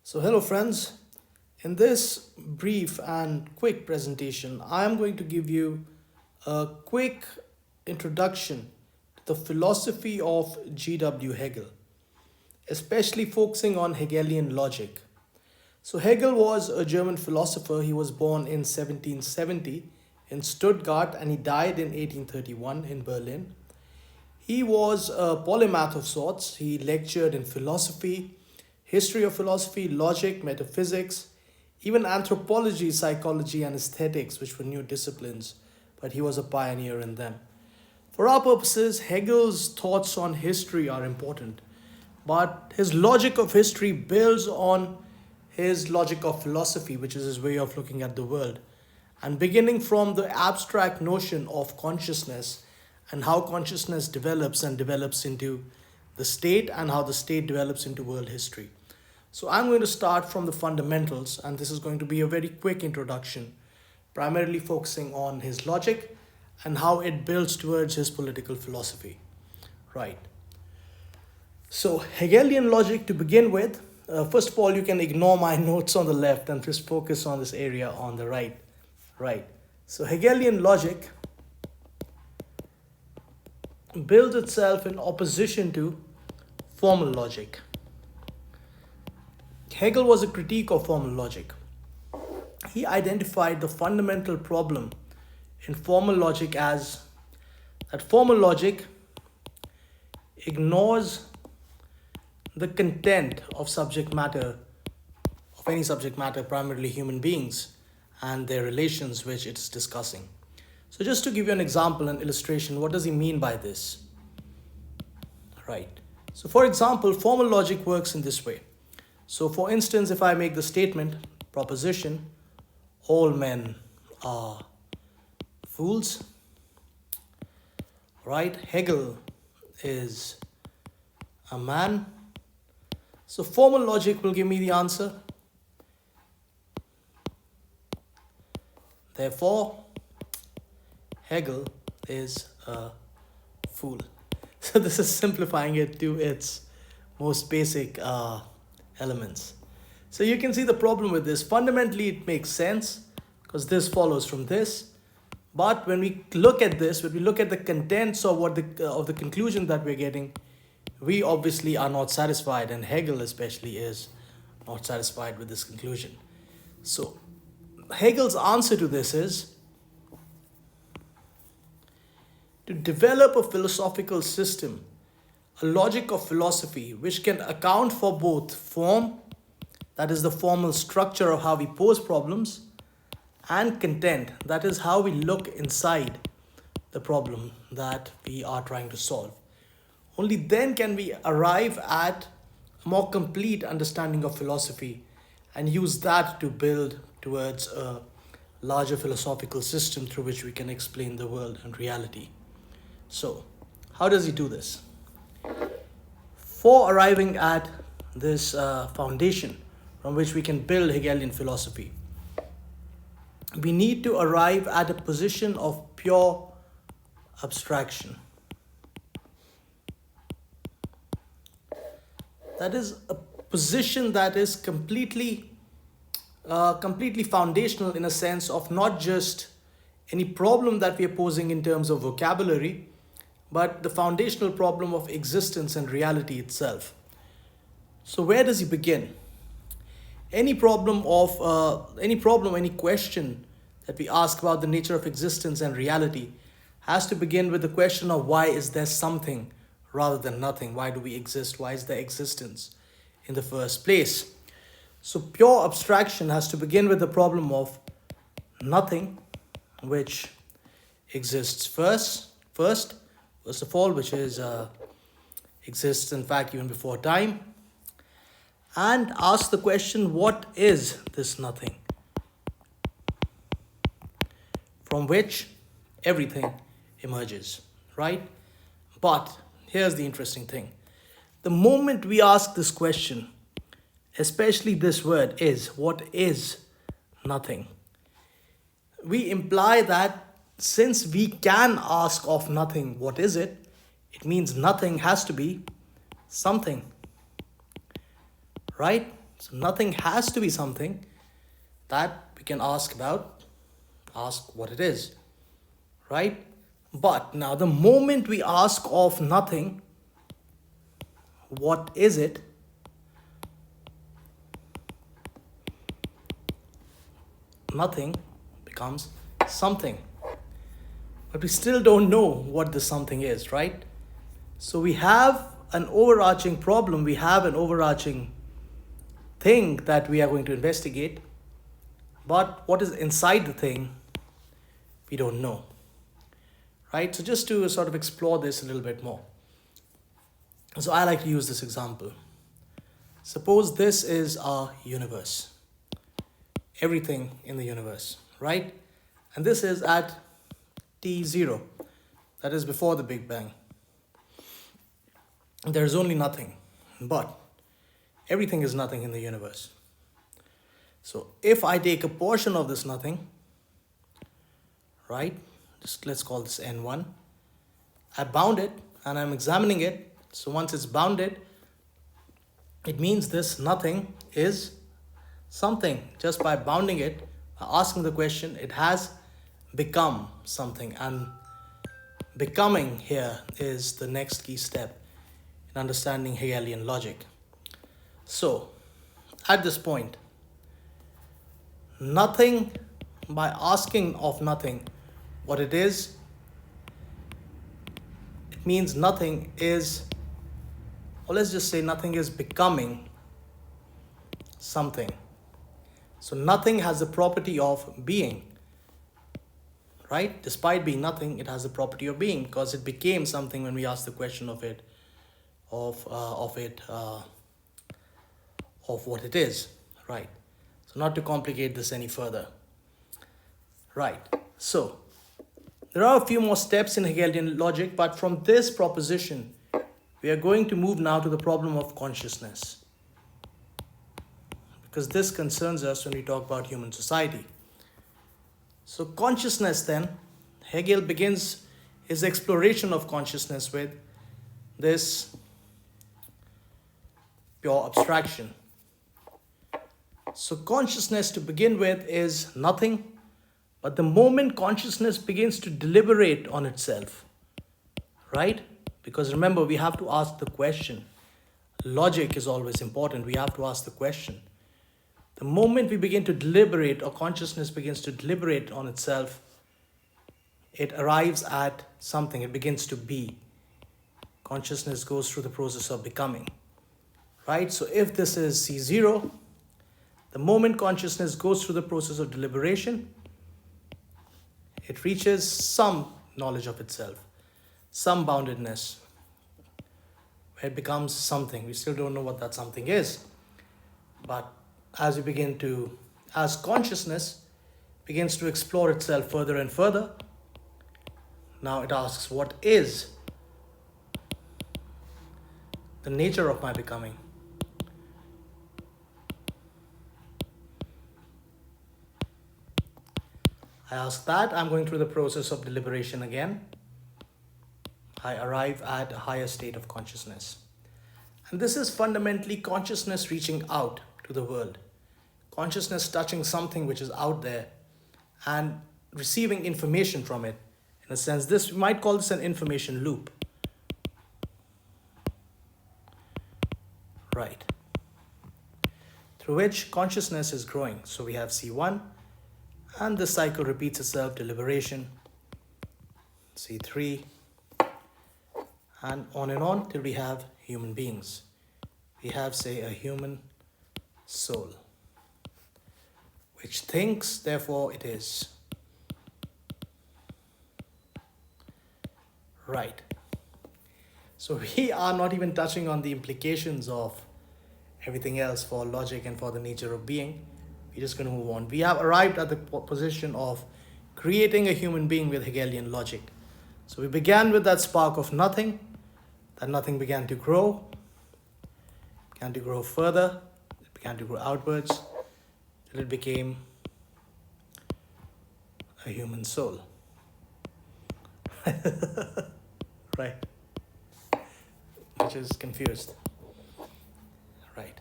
So hello friends, in this brief and quick presentation, I am going to give you a quick introduction to the philosophy of GW Hegel, especially focusing on Hegelian logic. So Hegel was a German philosopher. He was born in 1770 in Stuttgart and he died in 1831 in Berlin. He was a polymath of sorts. He lectured in philosophy, history of philosophy, logic, metaphysics, even anthropology, psychology, and aesthetics, which were new disciplines, but he was a pioneer in them. For our purposes, Hegel's thoughts on history are important, but his logic of history builds on his logic of philosophy, which is his way of looking at the world. And beginning from the abstract notion of consciousness and how consciousness develops and develops into the state and how the state develops into world history. So I'm going to start from the fundamentals, and this is going to be a very quick introduction, primarily focusing on his logic and how it builds towards his political philosophy. Right. So Hegelian logic to begin with. First of all, you can ignore my notes on the left and just focus on this area on the right. Right. So Hegelian logic builds itself in opposition to formal logic. Hegel was a critique of formal logic. He identified the fundamental problem in formal logic as that formal logic ignores the content of subject matter, of any subject matter, primarily human beings, and their relations which it's discussing. So just to give you an example, an illustration, what does he mean by this? Right. So for example, formal logic works in this way. So for instance, if I make the statement, proposition, all men are fools, right? Hegel is a man. So formal logic will give me the answer. Therefore, Hegel is a fool. So this is simplifying it to its most basic elements. So you can see the problem with this. Fundamentally, it makes sense because this follows from this. But when we look at this, when we look at the contents of the conclusion that we're getting, we obviously are not satisfied, and Hegel especially is not satisfied with this conclusion. So Hegel's answer to this is to develop a philosophical system, a logic of philosophy which can account for both form, that is the formal structure of how we pose problems, and content, that is how we look inside the problem that we are trying to solve. Only then can we arrive at a more complete understanding of philosophy and use that to build towards a larger philosophical system through which we can explain the world and reality. So, how does he do this? For arriving at this foundation from which we can build Hegelian philosophy, we need to arrive at a position of pure abstraction. That is a position that is completely foundational in a sense of not just any problem that we are posing in terms of vocabulary, but the foundational problem of existence and reality itself. So where does he begin? Any question that we ask about the nature of existence and reality has to begin with the question of why is there something rather than nothing? Why do we exist? Why is there existence in the first place? So pure abstraction has to begin with the problem of nothing, which exists first of all, which is exists in fact even before time, and ask the question, what is this nothing from which everything emerges, right? But here's the interesting thing. The moment we ask this question, especially this word is, what is nothing, we imply that since we can ask of nothing, what is it? It means nothing has to be something, right? So nothing has to be something that we can ask about, ask what it is, right? But now the moment we ask of nothing, what is it? Nothing becomes something. But we still don't know what the something is, right? So we have an overarching problem, we have an overarching thing that we are going to investigate. But what is inside the thing, we don't know, right? So just to sort of explore this a little bit more. So I like to use this example. Suppose this is our universe, everything in the universe, right? And this is at T0, that is before the Big Bang. There is only nothing, but everything is nothing in the universe. So if I take a portion of this nothing, right, just let's call this N1, I bound it and I'm examining it. So once it's bounded, it means this nothing is something. Just by bounding it, by asking the question, it has become something. And becoming here is the next key step in understanding Hegelian logic. So at this point, nothing, by asking of nothing what it is, it means nothing is, or let's just say nothing is becoming something. So nothing has the property of being, right? Despite being nothing, it has the property of being because it became something when we asked the question of it, of what it is, right? So not to complicate this any further, right? So there are a few more steps in Hegelian logic, but from this proposition, we are going to move now to the problem of consciousness, because this concerns us when we talk about human society. So consciousness then, Hegel begins his exploration of consciousness with this pure abstraction. So consciousness to begin with is nothing, but the moment consciousness begins to deliberate on itself, right? Because remember, we have to ask the question. Logic is always important. We have to ask the question. The moment we begin to deliberate, or consciousness begins to deliberate on itself, it arrives at something. It begins to be. Consciousness goes through the process of becoming, right? So if this is C0, the moment consciousness goes through the process of deliberation, it reaches some knowledge of itself, some boundedness, where it becomes something. We still don't know what that something is. But as consciousness begins to explore itself further and further, now it asks, what is the nature of my becoming? I ask that, I'm going through the process of deliberation again. I arrive at a higher state of consciousness. And this is fundamentally consciousness reaching out to the world. Consciousness touching something which is out there and receiving information from it. In a sense, this we might call this an information loop. Right. Through which consciousness is growing. So we have C1, and this cycle repeats itself, deliberation, C3, and on till we have human beings. We have, say, a human soul, which thinks, therefore it is. Right. So we are not even touching on the implications of everything else for logic and for the nature of being. We're just going to move on. We have arrived at the position of creating a human being with Hegelian logic. So we began with that spark of nothing. That nothing began to grow further. It began to grow outwards till it became a human soul. Right. Which is confused. Right.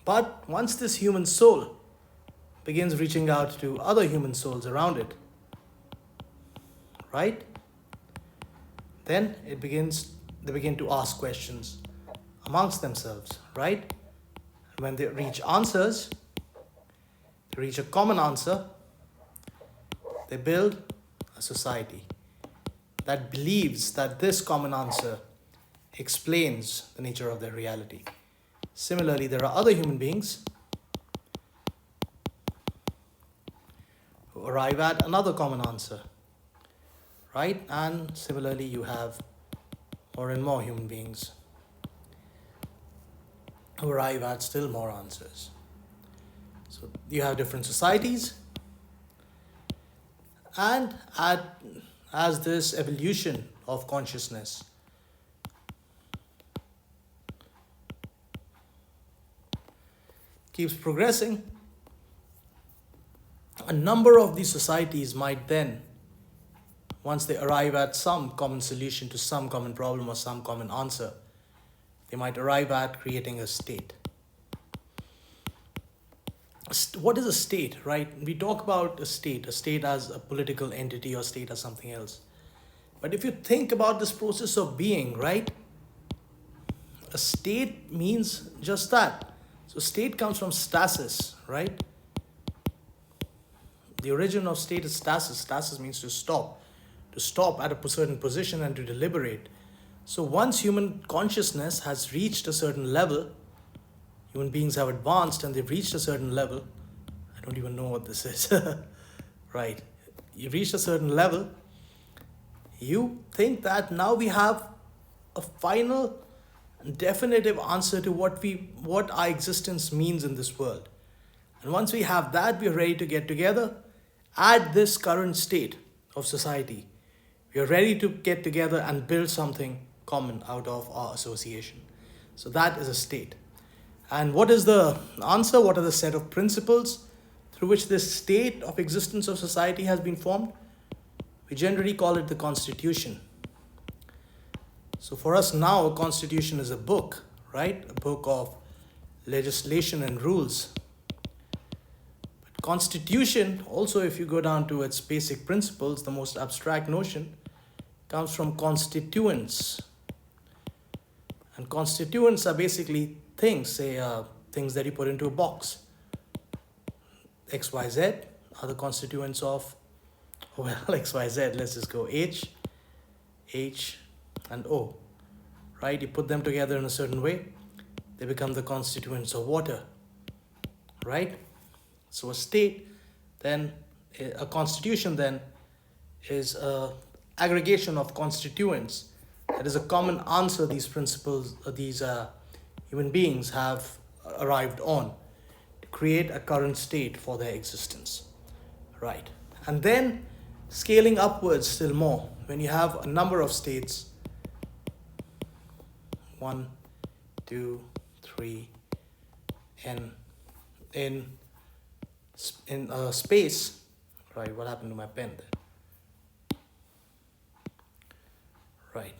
But once this human soul begins reaching out to other human souls around it, right? Then they begin to ask questions amongst themselves, right? And when they reach answers, they reach a common answer, they build a society that believes that this common answer explains the nature of their reality. Similarly, there are other human beings who arrive at another common answer, right? And similarly, you have more and more human beings who arrive at still more answers. So you have different societies, and as this evolution of consciousness keeps progressing, a number of these societies might then, once they arrive at some common solution to some common problem or some common answer, they might arrive at creating a state. What is a state, right? We talk about a state as a political entity or state as something else. But if you think about this process of being, right, a state means just that. So state comes from stasis, right? The origin of state is stasis. Stasis means to stop at a certain position and to deliberate. So once human consciousness has reached a certain level, human beings have advanced and they've reached a certain level. I don't even know what this is. Right. You reach a certain level, you think that now we have a final and definitive answer to what our existence means in this world. And once we have that, we're ready to get together at this current state of society. We are ready to get together and build something common out of our association. So that is a state. And what is the answer? What are the set of principles through which this state of existence of society has been formed? We generally call it the Constitution. So for us now, a constitution is a book, right? A book of legislation and rules. But constitution, also if you go down to its basic principles, the most abstract notion comes from constituents. And constituents are basically things, things that you put into a box. X, Y, Z are the constituents of, well, X, Y, Z, let's just go H, and O, right? You put them together in a certain way, they become the constituents of water, right? So a state, then, a constitution then is a aggregation of constituents. That is a common answer these principles, these human beings have arrived on to create a current state for their existence, right? And then scaling upwards still more, when you have a number of states, 1, 2, 3, in space, right? What happened to my pen there? Right.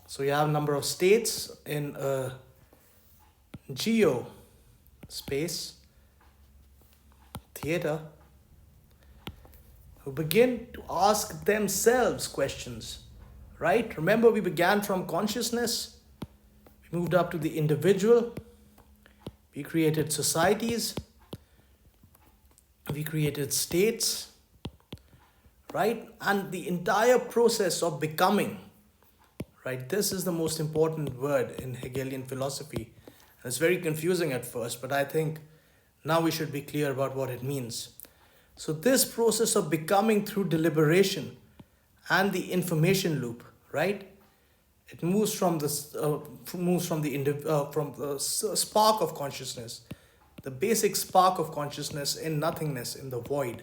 So you have a number of states in a geo space theater who begin to ask themselves questions, right? Remember, we began from consciousness, we moved up to the individual, we created societies, we created states, right? And the entire process of becoming, right? This is the most important word in Hegelian philosophy. And it's very confusing at first, but I think now we should be clear about what it means. So this process of becoming through deliberation and the information loop, right? It moves from the spark of consciousness, the basic spark of consciousness in nothingness, in the void.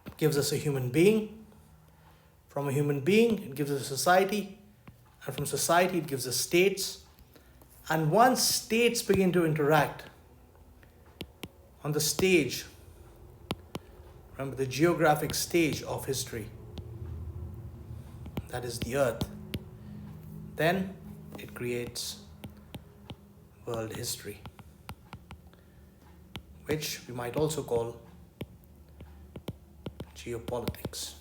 It gives us a human being. From a human being, it gives us a society. And from society, it gives us states. And once states begin to interact on the stage, remember the geographic stage of history, that is the earth, then it creates world history, which we might also call geopolitics,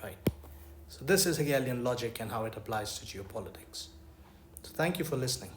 right? So this is Hegelian logic and how it applies to geopolitics. So thank you for listening.